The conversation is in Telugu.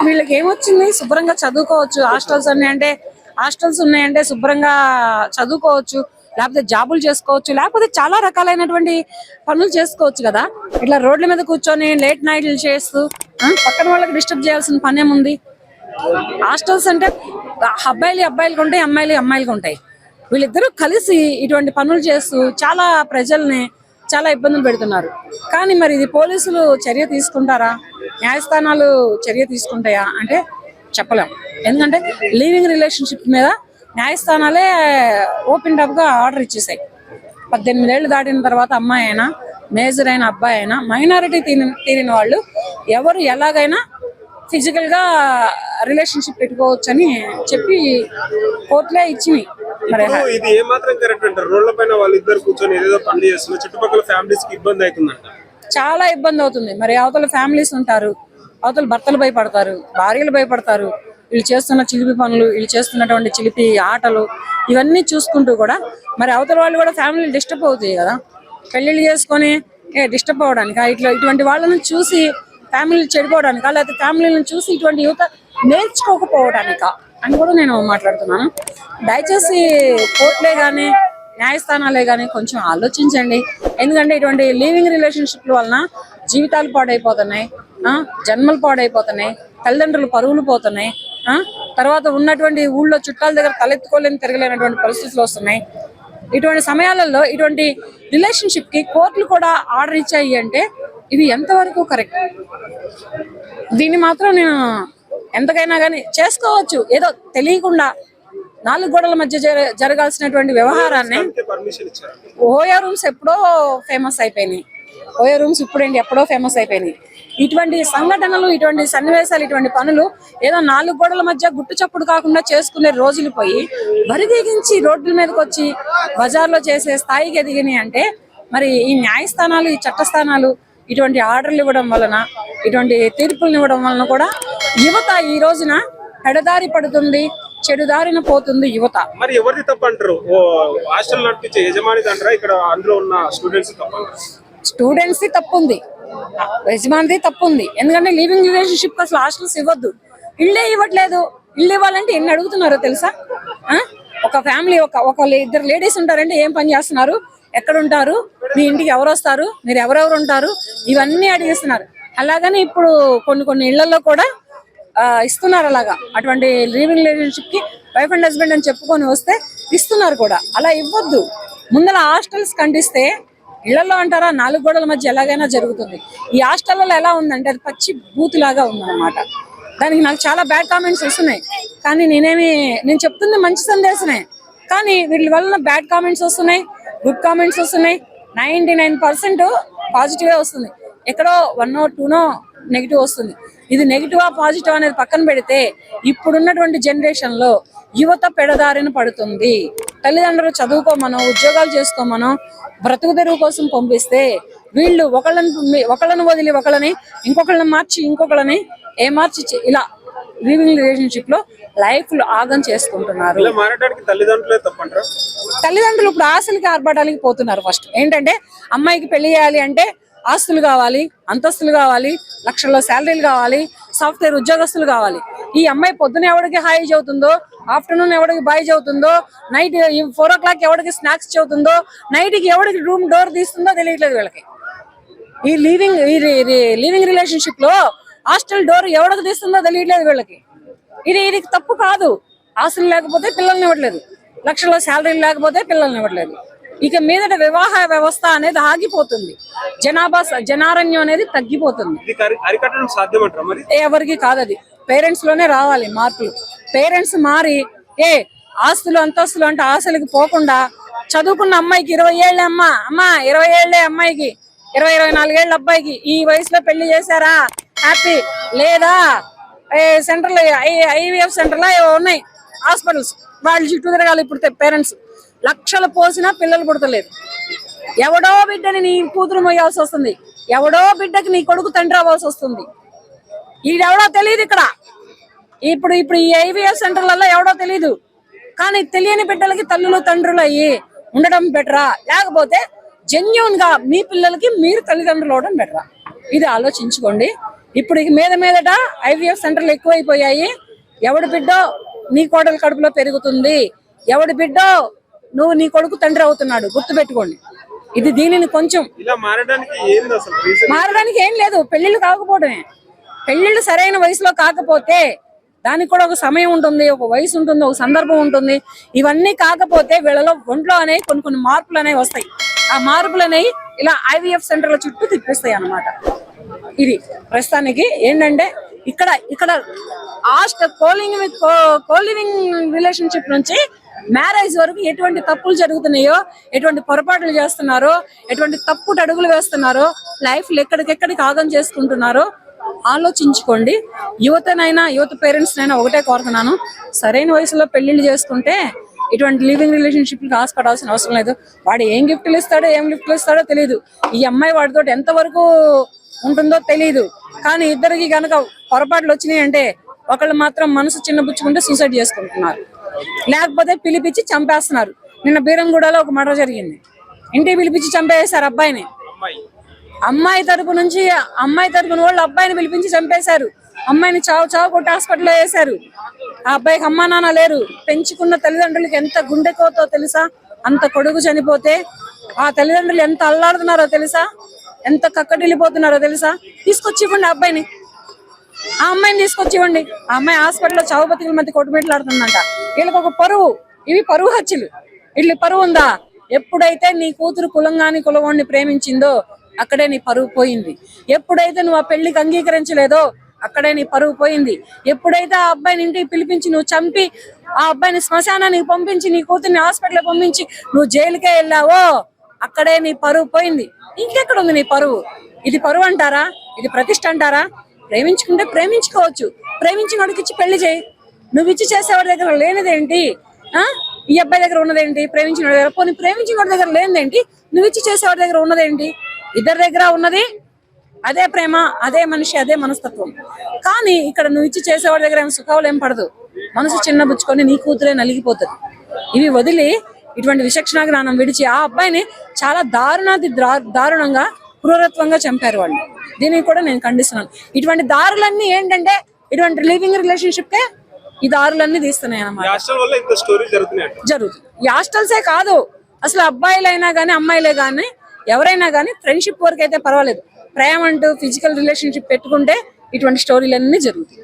వీళ్ళకి ఏమొచ్చింది? శుభ్రంగా చదువుకోవచ్చు. హాస్టల్స్ ఉన్నాయంటే శుభ్రంగా చదువుకోవచ్చు, లేకపోతే జాబులు చేసుకోవచ్చు, లేకపోతే చాలా రకాలైనటువంటి పనులు చేసుకోవచ్చు కదా. ఇట్లా రోడ్ల మీద కూర్చొని లేట్ నైట్లు చేస్తూ పక్కన వాళ్ళకి డిస్టర్బ్ చేయాల్సిన పనేముంది? హాస్టల్స్ అంటే అబ్బాయిలకు ఉంటాయి, అమ్మాయిలకు ఉంటాయి. వీళ్ళిద్దరూ కలిసి ఇటువంటి పనులు చేస్తూ చాలా ప్రజల్ని చాలా ఇబ్బందులు పెడుతున్నారు. కానీ మరి ఇది పోలీసులు చర్య తీసుకుంటారా, న్యాయస్థానాలు చర్య తీసుకుంటాయా అంటే చెప్పలేం. ఎందుకంటే లివింగ్ రిలేషన్షిప్ మీద న్యాయస్థానాలే ఓపెన్ గా ఆర్డర్ ఇచ్చేసాయి. 18 ఏళ్ళు దాటిన తర్వాత అమ్మాయి అయినా, మేజర్ అయిన అబ్బాయి అయినా, మైనారిటీ తీరిన వాళ్ళు ఎవరు ఎలాగైనా ఫిజికల్ గా రిలేషన్షిప్ పెట్టుకోవచ్చు అని చెప్పి కోర్టులే ఇచ్చినాయి. ఇది ఏమాత్రం కరెక్ట్ అంటారు? రోడ్ల పైన వాళ్ళిద్దరు కూర్చొని ఏదో పనులు చేస్తున్నారు, చుట్టుపక్కల ఫ్యామిలీస్ కి ఇబ్బంది అవుతుందంట. చాలా ఇబ్బంది అవుతుంది. మరి అవతల ఫ్యామిలీస్ ఉంటారు, అవతల భర్తలు భయపడతారు, భార్యలు భయపడతారు. వీళ్ళు చేస్తున్న చిలిపి పనులు, వీళ్ళు చేస్తున్నటువంటి చిలిపి ఆటలు ఇవన్నీ చూసుకుంటూ కూడా మరి అవతల వాళ్ళు కూడా ఫ్యామిలీ డిస్టర్బ్ అవుతాయి కదా. పెళ్లిళ్ళు చేసుకొని డిస్టర్బ్ అవ్వడానికా, ఇటువంటి వాళ్ళని చూసి ఫ్యామిలీలు చెడిపోవడానికా, లేకపోతే ఫ్యామిలీలను చూసి ఇటువంటి యువత నేర్చుకోకపోవడానికా అని కూడా నేను మాట్లాడుతున్నాను. దయచేసి కోర్టులే కానీ న్యాయస్థానాలే కానీ కొంచెం ఆలోచించండి. ఎందుకంటే ఇటువంటి లివింగ్ రిలేషన్షిప్ల వలన జీవితాలు పాడైపోతున్నాయి, జన్మలు పాడైపోతున్నాయి, తల్లిదండ్రులు పరువులు పోతున్నాయి, తర్వాత ఉన్నటువంటి ఊళ్ళో చుట్టాల దగ్గర తలెత్తుకోలేని తిరగలేనటువంటి పరిస్థితులు వస్తున్నాయి. ఇటువంటి సమయాలలో ఇటువంటి రిలేషన్షిప్ కి కోర్టులు కూడా ఆర్డర్ ఇచ్చాయి అంటే ఇది ఎంతవరకు కరెక్ట్? దీన్ని మాత్రం నేను ఎంతకైనా కానీ చేసుకోవచ్చు. ఏదో తెలియకుండా 4 గోడల మధ్య జరగాల్సినటువంటి వ్యవహారాన్ని ఓయో రూమ్స్ ఎప్పుడో ఫేమస్ అయిపోయినాయి. ఓయో రూమ్స్ ఇప్పుడేంటి ఎప్పుడో ఫేమస్ అయిపోయినాయి. ఇటువంటి సంఘటనలు, ఇటువంటి సన్నివేశాలు, ఇటువంటి పనులు ఏదో 4 గోడల మధ్య గుట్టు చప్పుడు కాకుండా చేసుకునే రోజులు పోయి బరిదెగించి రోడ్ల మీదకి వచ్చి బజార్లో చేసే స్థాయికి ఎదిగినాయి అంటే మరి ఈ న్యాయస్థానాలు, ఈ చట్టస్థానాలు ఇటువంటి ఆర్డర్లు ఇవ్వడం వలన, ఇటువంటి తీర్పులను ఇవ్వడం వలన కూడా యువత ఈ రోజున పెడదారి పడుతుంది, చెడుదారిన పోతుంది యువత. మరి ఎవరిది తప్పు అంటారు? హాస్టల్ నడిపించే యజమానిది అంటారా, ఇక్కడ అందులో ఉన్న స్టూడెంట్స్ తప్పు? స్టూడెంట్స్ తప్పుంది, యజమానిది తప్పుంది. ఎందుకంటే లివింగ్ రిలేషన్షిప్ అసలు హాస్టల్స్ ఇవ్వద్దు. ఇళ్ళే ఇవ్వట్లేదు. ఇల్లు ఇవ్వాలంటే ఎన్ని అడుగుతున్నారో తెలుసా? ఒక ఫ్యామిలీ ఇద్దరు లేడీస్ ఉంటారంటే ఏం పని చేస్తున్నారు, ఎక్కడ ఉంటారు, మీ ఇంటికి ఎవరు వస్తారు, మీరు ఎవరెవరు ఉంటారు, ఇవన్నీ అడిగిస్తున్నారు. అలాగని ఇప్పుడు కొన్ని ఇళ్లలో కూడా ఇస్తున్నారు. అలాగా అటువంటి లివింగ్ రిలేషన్షిప్ కి వైఫ్ అండ్ హస్బెండ్ అని చెప్పుకొని వస్తే ఇస్తున్నారు కూడా. అలా ఇవ్వద్దు. ముందర హాస్టల్స్ కండిస్తే ఇళ్లలో అంటారా 4 గోడల మధ్య ఎలాగైనా జరుగుతుంది. ఈ హాస్టల్లో ఎలా ఉందంటే అది పచ్చి బూతులాగా ఉందన్నమాట. దానికి నాకు చాలా బ్యాడ్ కామెంట్స్ వస్తున్నాయి. కానీ నేను చెప్తుంది మంచి సందేశమే. కానీ వీళ్ళ వల్ల బ్యాడ్ కామెంట్స్ వస్తున్నాయి, గుడ్ కామెంట్స్ వస్తున్నాయి. 99% పాజిటివే వస్తుంది, ఎక్కడో 1 or 2 నెగిటివ్ వస్తుంది. ఇది నెగిటివా పాజిటివ్ అనేది పక్కన పెడితే ఇప్పుడున్నటువంటి జనరేషన్ లో యువత పెడదారిన పడుతుంది. తల్లిదండ్రులు చదువుకోమనో, ఉద్యోగాలు చేసుకోమనో, బ్రతుకు తెరువు కోసం పంపిస్తే వీళ్ళు ఒకళ్ళని వదిలి ఒకళ్ళని, ఇంకొకళ్ళని మార్చి ఇంకొకళ్ళని మార్చి ఇలా లివింగ్ రిలేషన్షిప్ లో లైఫ్ ఆగం చేసుకుంటున్నారు. తల్లిదండ్రులు ఇప్పుడు ఆశలకి ఆర్భటానికి పోతున్నారు. ఫస్ట్ ఏంటంటే అమ్మాయికి పెళ్లి చేయాలి అంటే ఆస్తులు కావాలి, అంతస్తులు కావాలి, లక్షల్లో శాలరీలు కావాలి, సాఫ్ట్వేర్ ఉద్యోగస్తులు కావాలి. ఈ అమ్మాయి పొద్దున ఎవరికి హాయి చదువుతుందో, ఆఫ్టర్నూన్ ఎవరికి బాయ్ చదువుతుందో, నైట్ 4 o'clock ఎవరికి స్నాక్స్ చదువుతుందో, నైట్కి ఎవరికి రూమ్ డోర్ తీస్తుందో తెలియట్లేదు వీళ్ళకి. ఈ లివింగ్ రిలేషన్షిప్ లో హాస్టల్ డోర్ ఎవరికి తీస్తుందో తెలియట్లేదు వీళ్ళకి. ఇది తప్పు కాదు. ఆస్తులు లేకపోతే పిల్లల్ని ఇవ్వట్లేదు, లక్షల్లో శాలరీలు లేకపోతే పిల్లల్ని ఇవ్వట్లేదు. ఇక మీదట వివాహ వ్యవస్థ అనేది ఆగిపోతుంది, జనారణ్యం అనేది తగ్గిపోతుంది. ఎవరికి కాదు, అది పేరెంట్స్ లోనే రావాలి మార్పులు. పేరెంట్స్ మారి ఆస్తులు అంతస్తులు అంటే ఆశలకు పోకుండా చదువుకున్న అమ్మాయికి 20 ఏళ్ళే అమ్మా 20 ఏళ్లే అమ్మాయికి, 24 ఏళ్ళ అబ్బాయికి ఈ వయసులో పెళ్లి చేశారా హ్యాపీ, లేదా సెంటర్లు ఐవీఎఫ్ సెంటర్లో ఉన్నాయి హాస్పిటల్స్, వాళ్ళు చుట్టూ తిరగాలి. ఇప్పుడు పేరెంట్స్ లక్షలు పోసినా పిల్లలు పుడతలేదు. ఎవడో బిడ్డని నీ కూతురు మోయాల్సి వస్తుంది, ఎవడో బిడ్డకి నీ కొడుకు తండ్రి అవ్వాల్సి వస్తుంది. ఈడెవడో తెలియదు ఇక్కడ. ఇప్పుడు ఈ ఐవీఎఫ్ సెంటర్లలో ఎవడో తెలియదు. కానీ తెలియని బిడ్డలకి తల్లులు తండ్రులు అయ్యి ఉండడం బెటరా, లేకపోతే జెన్యూన్ గా మీ పిల్లలకి మీరు తల్లిదండ్రులు అవడం బెటరా? ఇది ఆలోచించుకోండి. ఇప్పుడు ఇక మీదట IVF సెంటర్లు ఎక్కువైపోయాయి. ఎవడి బిడ్డో నీ కోడల కడుపులో పెరుగుతుంది, ఎవడి బిడ్డో నువ్వు నీ కొడుకు తండ్రి అవుతున్నాడు, గుర్తుపెట్టుకోండి. ఇది దీనిని కొంచెం ఇలా మారడానికి ఏంది అసలు రీజన్? మారడానికి ఏం లేదు, పెళ్లిళ్ళు కాకపోవడమే. పెళ్లిళ్ళు సరైన వయసులో కాకపోతే దానికి కూడా ఒక సమయం ఉంటుంది, ఒక వయసు ఉంటుంది, ఒక సందర్భం ఉంటుంది. ఇవన్నీ కాకపోతే వీళ్ళలో ఒంట్లో అనేవి కొన్ని మార్పులు అనేవి వస్తాయి. ఆ మార్పులు అనేవి ఇలా IVF సెంటర్ల చుట్టూ తిప్పిస్తాయి అన్నమాట. ఇది ప్రస్తుతానికి ఏంటంటే ఇక్కడ కోలివింగ్ రిలేషన్షిప్ నుంచి మ్యారేజ్ వరకు ఎటువంటి తప్పులు జరుగుతున్నాయో, ఎటువంటి పొరపాట్లు చేస్తున్నారో, ఎటువంటి తప్పుడు అడుగులు వేస్తున్నారో, లైఫ్లు ఎక్కడికెక్కడికి ఆగం చేసుకుంటున్నారో ఆలోచించుకోండి. యువత పేరెంట్స్ నైనా ఒకటే కోరుతున్నాను, సరైన వయసులో పెళ్లిళ్ళు చేసుకుంటే ఇటువంటి లివింగ్ రిలేషన్షిప్కి ఆశపడాల్సిన అవసరం లేదు. వాడు ఏం గిఫ్ట్లు ఇస్తాడో తెలియదు, ఈ అమ్మాయి వాడితో ఎంతవరకు ఉంటుందో తెలియదు. కానీ ఇద్దరికి కనుక పొరపాట్లు వచ్చినాయి అంటే ఒకళ్ళు మాత్రం మనసు చిన్నబుచ్చుకుంటే సూసైడ్ చేసుకుంటున్నారు, లేకపోతే పిలిపించి చంపేస్తున్నారు. నిన్న బీరంగూడలో ఒక మర్డర్ జరిగింది, ఇంటికి పిలిపించి చంపేశారు అబ్బాయిని. అమ్మాయి తరపున వాళ్ళు అబ్బాయిని పిలిపించి చంపేశారు. అమ్మాయిని చావు కొట్టి హాస్పిటల్లో వేశారు. ఆ అబ్బాయికి అమ్మా నాన్న లేరు. పెంచుకున్న తల్లిదండ్రులకి ఎంత గుండెకోతో తెలుసా? అంత కొడుకు చనిపోతే ఆ తల్లిదండ్రులు ఎంత అల్లాడుతున్నారో తెలుసా? ఎంత కక్కటిల్లిపోతున్నారో తెలుసా? తీసుకొచ్చి ఇవ్వండి ఆ అమ్మాయిని తీసుకొచ్చి ఇవ్వండి. ఆ అమ్మాయి హాస్పిటల్లో చావు బతికుల మధ్య కొట్టుమిట్లాడుతుందంట. వీళ్ళకి ఒక పరువు, ఇవి పరువు హత్యలు. ఇట్లా పరువు ఉందా? ఎప్పుడైతే నీ కూతురు కులవాణ్ణి ప్రేమించిందో అక్కడే నీ పరువు పోయింది. ఎప్పుడైతే నువ్వు ఆ పెళ్లికి అంగీకరించలేదో అక్కడే నీ పరువు పోయింది. ఎప్పుడైతే ఆ అబ్బాయిని ఇంటికి పిలిపించి నువ్వు చంపి ఆ అబ్బాయిని శ్మశానానికి పంపించి నీ కూతుర్ని హాస్పిటల్ పంపించి నువ్వు జైలుకే వెళ్ళావో అక్కడే నీ పరువు పోయింది. ఇంకెక్కడ ఉంది నీ పరువు? ఇది పరువు అంటారా? ఇది ప్రతిష్ట అంటారా? ప్రేమించుకుంటే ప్రేమించుకోవచ్చు, ప్రేమించిన వాడికి ఇచ్చి పెళ్లి చేయి. నువ్వు ఇచ్చి చేసేవాడి దగ్గర లేనిదేంటి? ఈ అబ్బాయి దగ్గర ఉన్నదేంటి? ప్రేమించిన వాడి దగ్గర, పోనీ ప్రేమించిన వాడి దగ్గర లేనిదేంటి? నువ్వు ఇచ్చి చేసేవాడి దగ్గర ఉన్నదేంటి? ఇద్దరి దగ్గర ఉన్నది అదే ప్రేమ, అదే మనిషి, అదే మనస్తత్వం. కానీ ఇక్కడ నువ్వు ఇచ్చి చేసేవాడి దగ్గర ఏం సుఖాలు ఏం పడదు. మనసు చిన్నబుచ్చుకొని నీ కూతురే నలిగిపోతుంది. ఇవి వదిలి ఇటువంటి విచక్షణ జ్ఞానం విడిచి ఆ అబ్బాయిని చాలా దారుణంగా క్రూరత్వంగా చంపారు వాళ్ళు. దీనికి కూడా నేను ఖండిస్తున్నాను. ఇటువంటి దారులన్నీ ఏంటంటే ఇటువంటి లివింగ్ రిలేషన్షిప్ ఈ దారులన్నీ తీస్తున్నాయి అన్నమాట. జరుగుతుంది. ఈ హాస్టల్సే కాదు, అసలు అబ్బాయిలైనా కానీ అమ్మాయిలే కానీ ఎవరైనా కానీ ఫ్రెండ్షిప్ వరకు అయితే పర్వాలేదు. ప్రేమ అంటూ ఫిజికల్ రిలేషన్షిప్ పెట్టుకుంటే ఇటువంటి స్టోరీలన్నీ జరుగుతాయి.